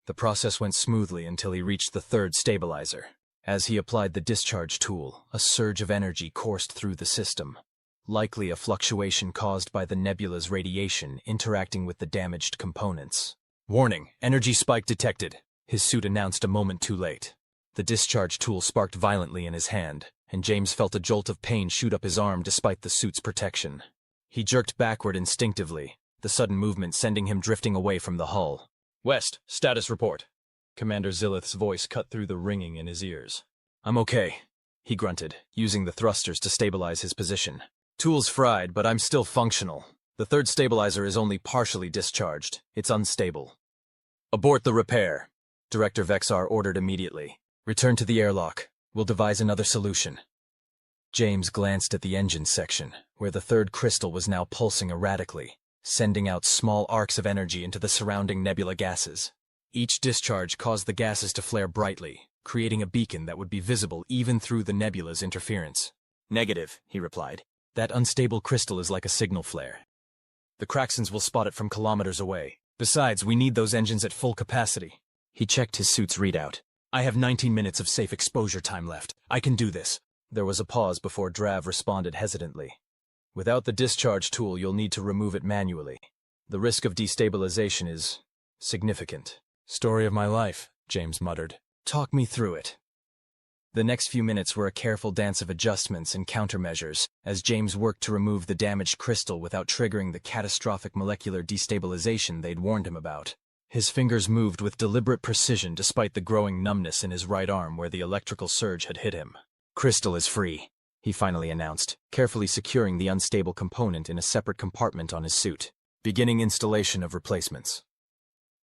The process went smoothly until he reached the third stabilizer. As he applied the discharge tool, a surge of energy coursed through the system, likely a fluctuation caused by the nebula's radiation interacting with the damaged components. "Warning, energy spike detected," his suit announced a moment too late. The discharge tool sparked violently in his hand, and James felt a jolt of pain shoot up his arm despite the suit's protection. He jerked backward instinctively, the sudden movement sending him drifting away from the hull. "West, status report." Commander Zillith's voice cut through the ringing in his ears. "I'm okay," he grunted, using the thrusters to stabilize his position. "Tool's fried, but I'm still functional. The third stabilizer is only partially discharged. It's unstable." "Abort the repair," Director Vexar ordered immediately. "Return to the airlock. We'll devise another solution." James glanced at the engine section, where the third crystal was now pulsing erratically, sending out small arcs of energy into the surrounding nebula gases. Each discharge caused the gases to flare brightly, creating a beacon that would be visible even through the nebula's interference. "Negative," he replied. "That unstable crystal is like a signal flare. The Kraxons will spot it from kilometers away. Besides, we need those engines at full capacity." He checked his suit's readout. "I have 19 minutes of safe exposure time left. I can do this." There was a pause before Drav responded hesitantly. "Without the discharge tool, you'll need to remove it manually. The risk of destabilization is significant." "Story of my life," James muttered. "Talk me through it." The next few minutes were a careful dance of adjustments and countermeasures, as James worked to remove the damaged crystal without triggering the catastrophic molecular destabilization they'd warned him about. His fingers moved with deliberate precision despite the growing numbness in his right arm where the electrical surge had hit him. "Crystal is free," he finally announced, carefully securing the unstable component in a separate compartment on his suit. "Beginning installation of replacements."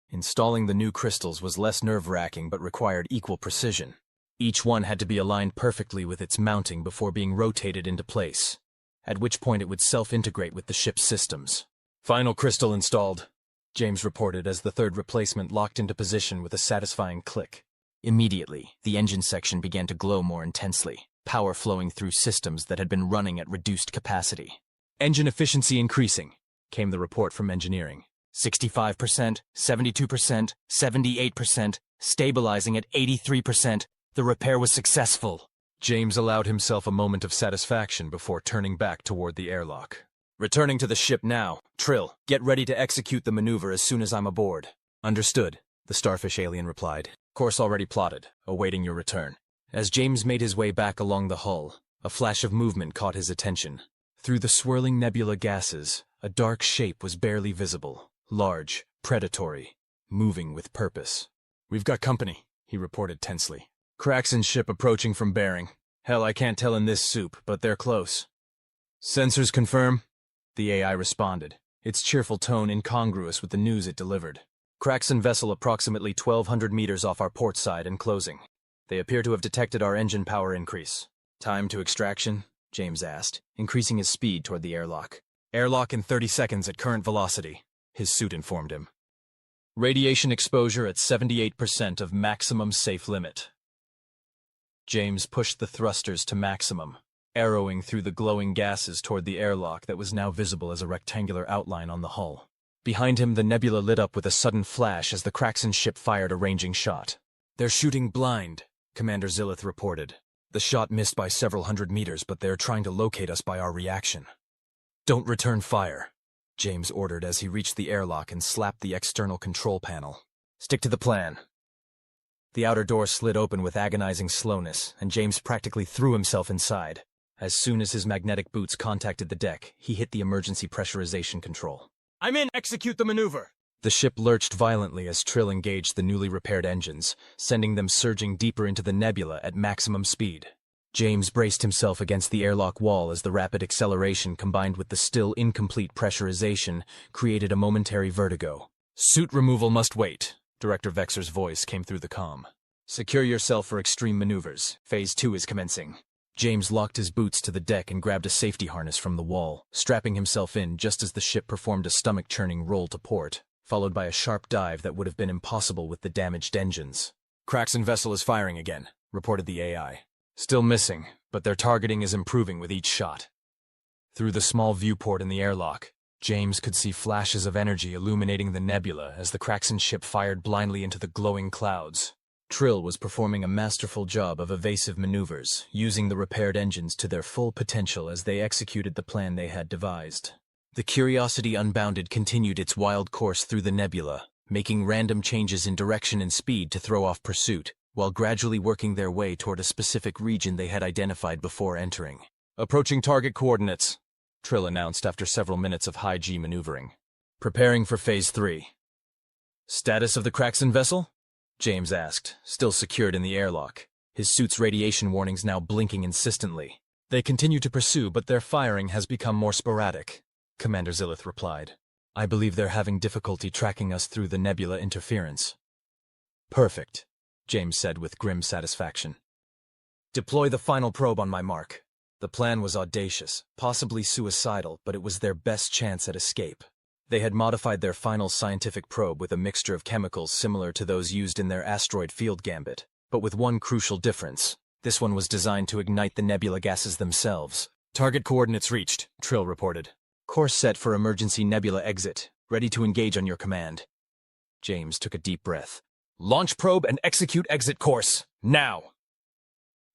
Installing the new crystals was less nerve-wracking but required equal precision. Each one had to be aligned perfectly with its mounting before being rotated into place, at which point it would self-integrate with the ship's systems. "Final crystal installed," James reported as the third replacement locked into position with a satisfying click. Immediately, the engine section began to glow more intensely, power flowing through systems that had been running at reduced capacity. "Engine efficiency increasing," came the report from engineering. 65%, 72%, 78%, stabilizing at 83%. The repair was successful. James allowed himself a moment of satisfaction before turning back toward the airlock. Returning to the ship now. Trill, get ready to execute the maneuver as soon as I'm aboard. Understood, the starfish alien replied. Course already plotted, awaiting your return. As James made his way back along the hull, a flash of movement caught his attention. Through the swirling nebula gases, a dark shape was barely visible, large, predatory, moving with purpose. We've got company, he reported tensely. Kraxon's ship approaching from bearing. Hell, I can't tell in this soup, but they're close. Sensors confirm, the AI responded, its cheerful tone incongruous with the news it delivered. Kraxon vessel approximately 1,200 meters off our port side and closing. They appear to have detected our engine power increase. Time to extraction? James asked, increasing his speed toward the airlock. Airlock in 30 seconds at current velocity, his suit informed him. Radiation exposure at 78% of maximum safe limit. James pushed the thrusters to maximum, arrowing through the glowing gases toward the airlock that was now visible as a rectangular outline on the hull. Behind him, the nebula lit up with a sudden flash as the Kraxon ship fired a ranging shot. They're shooting blind, Commander Zillith reported. The shot missed by several hundred meters, but they're trying to locate us by our reaction. Don't return fire, James ordered as he reached the airlock and slapped the external control panel. Stick to the plan. The outer door slid open with agonizing slowness, and James practically threw himself inside. As soon as his magnetic boots contacted the deck, he hit the emergency pressurization control. I'm in! Execute the maneuver! The ship lurched violently as Trill engaged the newly repaired engines, sending them surging deeper into the nebula at maximum speed. James braced himself against the airlock wall as the rapid acceleration combined with the still incomplete pressurization created a momentary vertigo. Suit removal must wait, Director Vexer's voice came through the comm. Secure yourself for extreme maneuvers. Phase 2 is commencing. James locked his boots to the deck and grabbed a safety harness from the wall, strapping himself in just as the ship performed a stomach-churning roll to port, followed by a sharp dive that would have been impossible with the damaged engines. Kraxon vessel is firing again, reported the AI. Still missing, but their targeting is improving with each shot. Through the small viewport in the airlock, James could see flashes of energy illuminating the nebula as the Kraxon ship fired blindly into the glowing clouds. Trill was performing a masterful job of evasive maneuvers, using the repaired engines to their full potential as they executed the plan they had devised. The Curiosity Unbounded continued its wild course through the nebula, making random changes in direction and speed to throw off pursuit, while gradually working their way toward a specific region they had identified before entering. Approaching target coordinates, Trill announced after several minutes of high-G maneuvering. Preparing for Phase 3. Status of the Kraxon vessel? James asked, still secured in the airlock, his suit's radiation warnings now blinking insistently. They continue to pursue, but their firing has become more sporadic, Commander Zillith replied. I believe they're having difficulty tracking us through the nebula interference. Perfect, James said with grim satisfaction. Deploy the final probe on my mark. The plan was audacious, possibly suicidal, but it was their best chance at escape. They had modified their final scientific probe with a mixture of chemicals similar to those used in their asteroid field gambit, but with one crucial difference. This one was designed to ignite the nebula gases themselves. Target coordinates reached, Trill reported. Course set for emergency nebula exit. Ready to engage on your command. James took a deep breath. Launch probe and execute exit course. Now!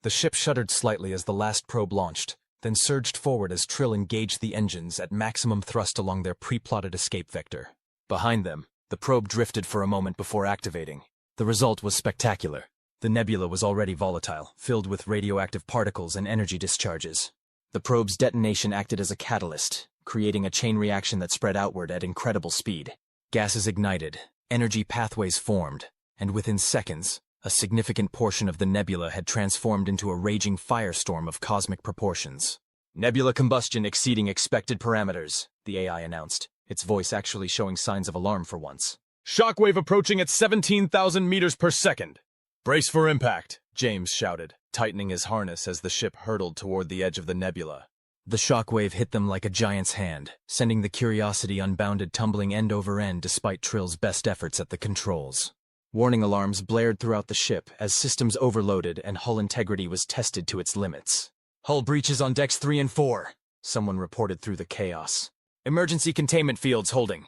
The ship shuddered slightly as the last probe launched, then surged forward as Trill engaged the engines at maximum thrust along their pre-plotted escape vector. Behind them, the probe drifted for a moment before activating. The result was spectacular. The nebula was already volatile, filled with radioactive particles and energy discharges. The probe's detonation acted as a catalyst, creating a chain reaction that spread outward at incredible speed. Gases ignited, energy pathways formed, and within seconds, a significant portion of the nebula had transformed into a raging firestorm of cosmic proportions. Nebula combustion exceeding expected parameters, the AI announced, its voice actually showing signs of alarm for once. Shockwave approaching at 17,000 meters per second. Brace for impact, James shouted, tightening his harness as the ship hurtled toward the edge of the nebula. The shockwave hit them like a giant's hand, sending the Curiosity Unbounded tumbling end over end despite Trill's best efforts at the controls. Warning alarms blared throughout the ship as systems overloaded and hull integrity was tested to its limits. Hull breaches on decks 3 and 4, someone reported through the chaos. Emergency containment fields holding.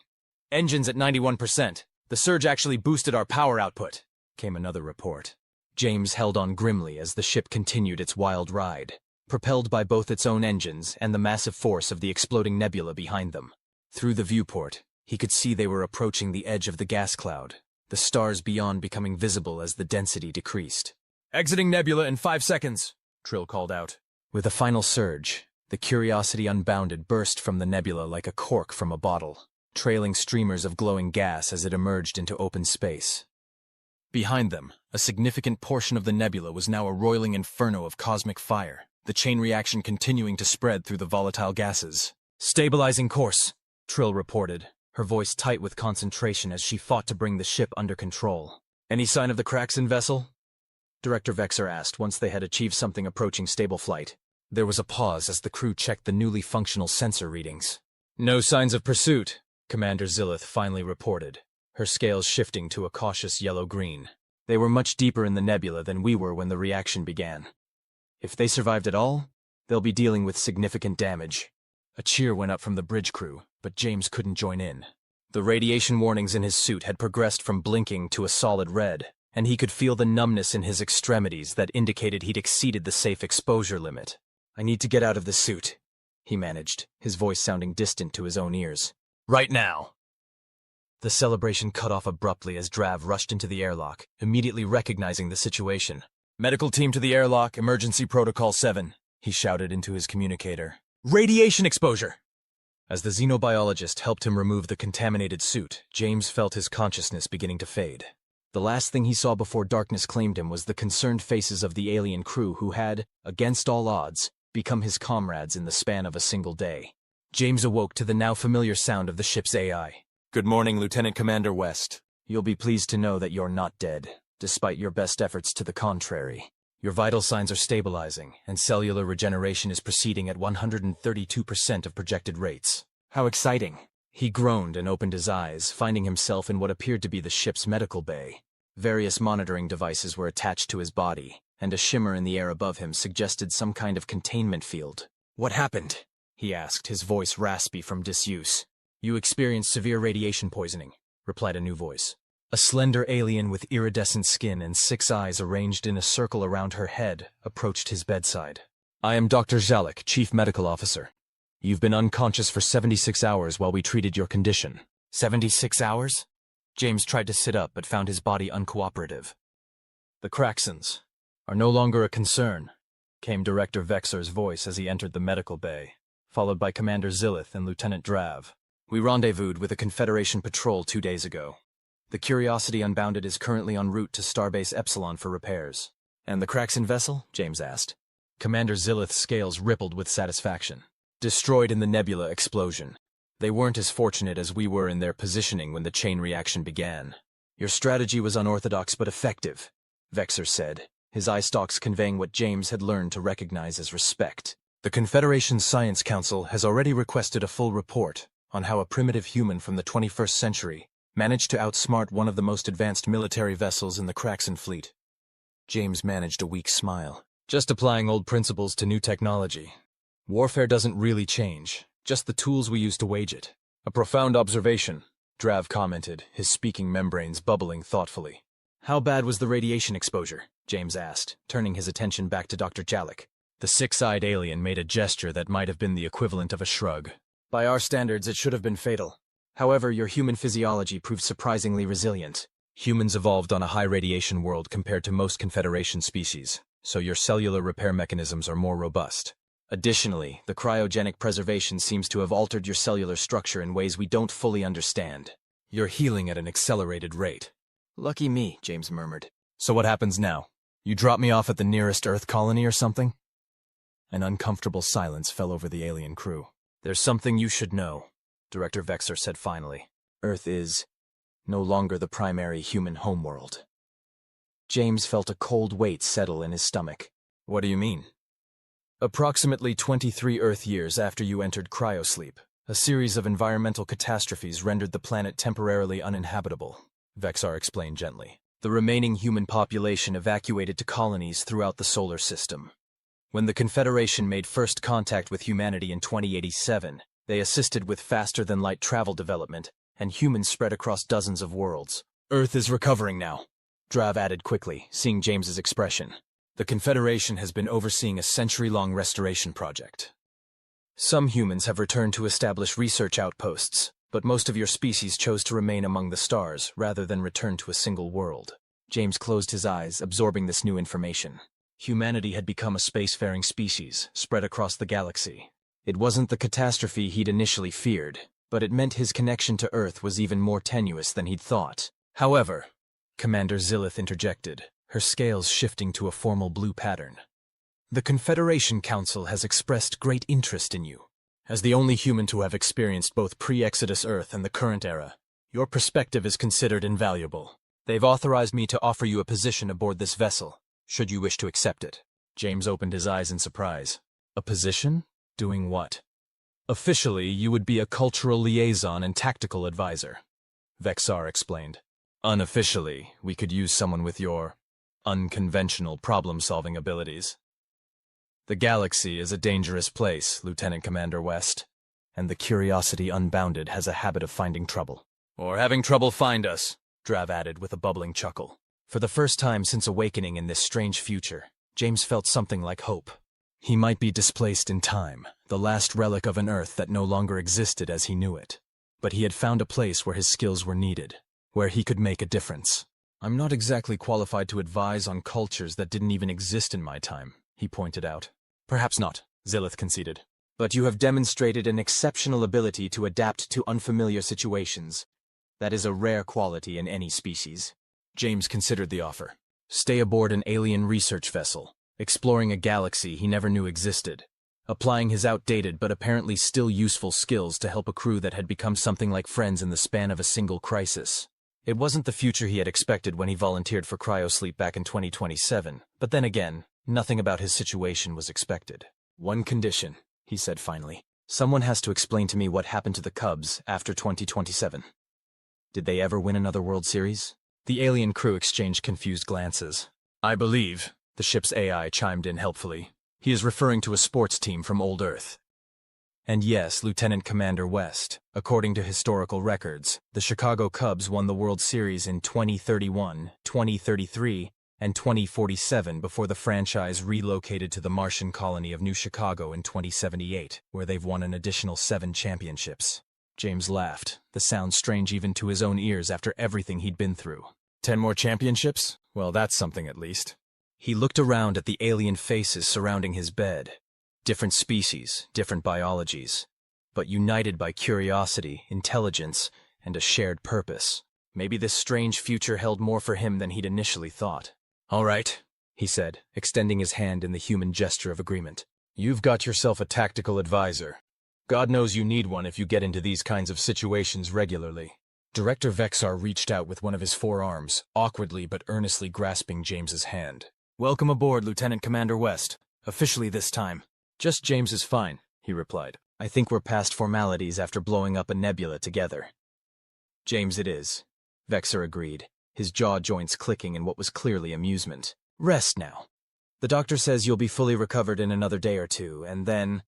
Engines at 91%. The surge actually boosted our power output, came another report. James held on grimly as the ship continued its wild ride, propelled by both its own engines and the massive force of the exploding nebula behind them. Through the viewport, he could see they were approaching the edge of the gas cloud, the stars beyond becoming visible as the density decreased. Exiting Nebula in 5 seconds, Trill called out. With a final surge, the Curiosity Unbounded burst from the nebula like a cork from a bottle, trailing streamers of glowing gas as it emerged into open space. Behind them, a significant portion of the nebula was now a roiling inferno of cosmic fire, the chain reaction continuing to spread through the volatile gases. "Stabilizing course," Trill reported, her voice tight with concentration as she fought to bring the ship under control. "Any sign of the Kraxon vessel?" Director Vexer asked once they had achieved something approaching stable flight. There was a pause as the crew checked the newly functional sensor readings. "No signs of pursuit," Commander Zillith finally reported, her scales shifting to a cautious yellow-green. They were much deeper in the nebula than we were when the reaction began. If they survived at all, they'll be dealing with significant damage. A cheer went up from the bridge crew, but James couldn't join in. The radiation warnings in his suit had progressed from blinking to a solid red, and he could feel the numbness in his extremities that indicated he'd exceeded the safe exposure limit. "I need to get out of the suit," he managed, his voice sounding distant to his own ears. "Right now." The celebration cut off abruptly as Drav rushed into the airlock, immediately recognizing the situation. "Medical team to the airlock, emergency protocol 7, he shouted into his communicator. "Radiation exposure!" As the xenobiologist helped him remove the contaminated suit, James felt his consciousness beginning to fade. The last thing he saw before darkness claimed him was the concerned faces of the alien crew who had, against all odds, become his comrades in the span of a single day. James awoke to the now familiar sound of the ship's AI. "Good morning, Lieutenant Commander West." "You'll be pleased to know that you're not dead, despite your best efforts to the contrary. Your vital signs are stabilizing, and cellular regeneration is proceeding at 132% of projected rates." "How exciting." He groaned and opened his eyes, finding himself in what appeared to be the ship's medical bay. Various monitoring devices were attached to his body, and a shimmer in the air above him suggested some kind of containment field. "What happened?" he asked, his voice raspy from disuse. "You experienced severe radiation poisoning," replied a new voice. A slender alien with iridescent skin and 6 eyes arranged in a circle around her head approached his bedside. "I am Dr. Zalek, Chief Medical Officer. You've been unconscious for 76 hours while we treated your condition." 76 hours? James tried to sit up but found his body uncooperative. "The Kraxons are no longer a concern," came Director Vexer's voice as he entered the medical bay, followed by Commander Zillith and Lieutenant Drav. "We rendezvoused with a Confederation patrol 2 days ago. The Curiosity Unbounded is currently en route to Starbase Epsilon for repairs." "And the Kraxon vessel?" James asked. Commander Zillith's scales rippled with satisfaction. "Destroyed in the Nebula explosion. They weren't as fortunate as we were in their positioning when the chain reaction began. Your strategy was unorthodox but effective," Vexer said, his eye stalks conveying what James had learned to recognize as respect. "The Confederation's Science Council has already requested a full report on how a primitive human from the 21st century managed to outsmart one of the most advanced military vessels in the Kraxon fleet." James managed a weak smile. "Just applying old principles to new technology. Warfare doesn't really change, just the tools we use to wage it." "A profound observation," Drav commented, his speaking membranes bubbling thoughtfully. "How bad was the radiation exposure?" James asked, turning his attention back to Dr. Jalek. The 6-eyed alien made a gesture that might have been the equivalent of a shrug. "By our standards, it should have been fatal. However, your human physiology proved surprisingly resilient. Humans evolved on a high-radiation world compared to most Confederation species, so your cellular repair mechanisms are more robust. Additionally, the cryogenic preservation seems to have altered your cellular structure in ways we don't fully understand. You're healing at an accelerated rate." "Lucky me," James murmured. "So what happens now? You drop me off at the nearest Earth colony or something?" An uncomfortable silence fell over the alien crew. "There's something you should know," Director Vexer said finally. "Earth is no longer the primary human homeworld." James felt a cold weight settle in his stomach. "What do you mean?" "Approximately 23 Earth years after you entered cryosleep, a series of environmental catastrophes rendered the planet temporarily uninhabitable," Vexar explained gently. "The remaining human population evacuated to colonies throughout the solar system. When the Confederation made first contact with humanity in 2087, they assisted with faster-than-light travel development, and humans spread across dozens of worlds. Earth is recovering now," Drav added quickly, seeing James's expression. The Confederation has been overseeing a century-long restoration project. Some humans have returned to establish research outposts, but most of your species chose to remain among the stars rather than return to a single world. James closed his eyes, absorbing this new information. Humanity had become a spacefaring species, spread across the galaxy. It wasn't the catastrophe he'd initially feared, but it meant his connection to Earth was even more tenuous than he'd thought. However, Commander Zillith interjected, her scales shifting to a formal blue pattern. The Confederation Council has expressed great interest in you. As the only human to have experienced both pre-Exodus Earth and the current era, your perspective is considered invaluable. They've authorized me to offer you a position aboard this vessel, should you wish to accept it. James opened his eyes in surprise. A position? Doing what? Officially, you would be a cultural liaison and tactical advisor, Vexar explained. Unofficially, we could use someone with your unconventional problem-solving abilities. The galaxy is a dangerous place, Lieutenant Commander West, and the Curiosity Unbounded has a habit of finding trouble. Or having trouble find us, Drav added with a bubbling chuckle. For the first time since awakening in this strange future, James felt something like hope. He might be displaced in time, the last relic of an Earth that no longer existed as he knew it. But he had found a place where his skills were needed, where he could make a difference. I'm not exactly qualified to advise on cultures that didn't even exist in my time, he pointed out. Perhaps not, Zillith conceded. But you have demonstrated an exceptional ability to adapt to unfamiliar situations. That is a rare quality in any species. James considered the offer. Stay aboard an alien research vessel, exploring a galaxy he never knew existed, applying his outdated but apparently still useful skills to help a crew that had become something like friends in the span of a single crisis. It wasn't the future he had expected when he volunteered for cryosleep back in 2027, but then again, nothing about his situation was expected. One condition, he said finally. Someone has to explain to me what happened to the Cubs after 2027. Did they ever win another World Series? The alien crew exchanged confused glances. I believe, the ship's AI chimed in helpfully, he is referring to a sports team from old Earth. And yes, Lieutenant Commander West, according to historical records, the Chicago Cubs won the World Series in 2031, 2033, and 2047 before the franchise relocated to the Martian colony of New Chicago in 2078, where they've won an additional 7 championships. James laughed, the sound strange even to his own ears after everything he'd been through. 10 more championships? Well, that's something at least. He looked around at the alien faces surrounding his bed. Different species, different biologies, but united by curiosity, intelligence, and a shared purpose. Maybe this strange future held more for him than he'd initially thought. All right, he said, extending his hand in the human gesture of agreement. You've got yourself a tactical advisor. God knows you need one if you get into these kinds of situations regularly. Director Vexar reached out with one of his forearms, awkwardly but earnestly grasping James's hand. Welcome aboard, Lieutenant Commander West. Officially this time. Just James is fine, he replied. I think we're past formalities after blowing up a nebula together. James it is, Vexar agreed, his jaw joints clicking in what was clearly amusement. Rest now. The doctor says you'll be fully recovered in another day or two, and then...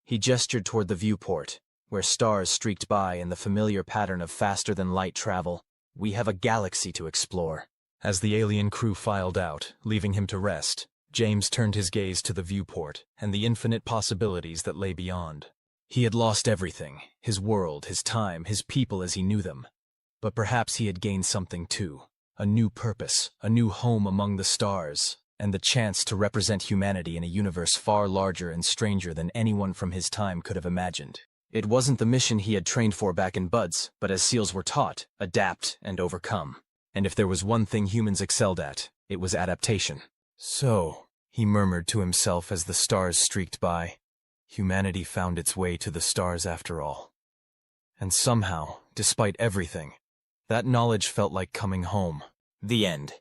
He gestured toward the viewport, where stars streaked by in the familiar pattern of faster-than-light travel. We have a galaxy to explore. As the alien crew filed out, leaving him to rest, James turned his gaze to the viewport and the infinite possibilities that lay beyond. He had lost everything, his world, his time, his people as he knew them. But perhaps he had gained something too, a new purpose, a new home among the stars, and the chance to represent humanity in a universe far larger and stranger than anyone from his time could have imagined. It wasn't the mission he had trained for back in Buds, but as SEALs were taught, adapt and overcome. And if there was one thing humans excelled at, it was adaptation. So, he murmured to himself as the stars streaked by, humanity found its way to the stars after all. And somehow, despite everything, that knowledge felt like coming home. The end.